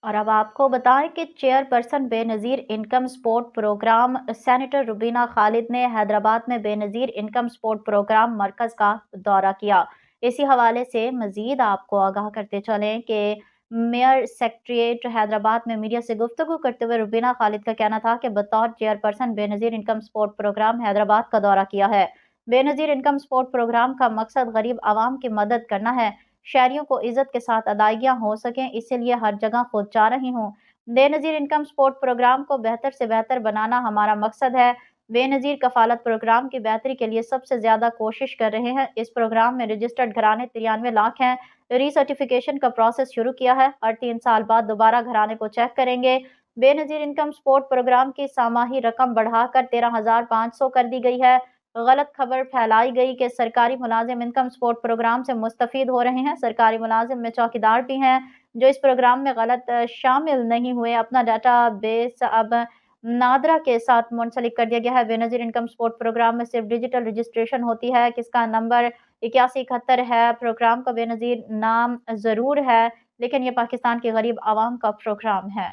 और अब आपको बताएं कि chairperson Benazir income support programme senator Rubina Khalid ने हैदराबाद में बेनज़ीर इनकम सपोर्ट प्रोग्राम मरकज़ का दौरा किया। इसी हवाले से मज़ीद आपको आगाह करते चलें कि मेयर सेक्रेटेरिएट हैदराबाद में मीडिया से गुफ्तगू करते हुए रुबीना खालिद का कहना था कि बतौर chairperson Benazir income support programme Hyderabad का दौरा किया है। बेनज़ीर इनकम सपोर्ट प्रोग्राम का मकसद गरीब आवाम की मदद करना है, शहरियों को इज्जत के साथ अदायगियां हो सकें, इसीलिए हर जगह खुद जा रही हूँ। बेनज़ीर इनकम सपोर्ट प्रोग्राम को बेहतर से बेहतर बनाना हमारा मकसद है। बेनज़ीर कफालत प्रोग्राम की बेहतरी के लिए सबसे ज़्यादा कोशिश कर रहे हैं। इस प्रोग्राम में रजिस्टर्ड घराने 93 लाख हैं। रीसर्टिफिकेशन का प्रोसेस शुरू किया है। हर 3 साल बाद दोबारा घराने को चेक करेंगे। बेनज़ीर इनकम सपोर्ट प्रोग्राम की सामाही रकम बढ़ाकर 13,500 कर दी गई है। गलत खबर फैलाई गई कि सरकारी मुलाजिम इनकम सपोर्ट प्रोग्राम से मुस्तफीद हो रहे हैं। सरकारी मुलाजिम में चौकीदार भी हैं जो इस प्रोग्राम में गलत शामिल नहीं हुए। अपना डाटा बेस अब नादरा के साथ मुंसलिक कर दिया गया है। बेनज़ीर इनकम सपोर्ट प्रोग्राम में सिर्फ डिजिटल रजिस्ट्रेशन होती है। किसका नंबर 8171 है। प्रोग्राम का बेनज़ीर नाम ज़रूर है, लेकिन ये पाकिस्तान के गरीब आवाम का प्रोग्राम है।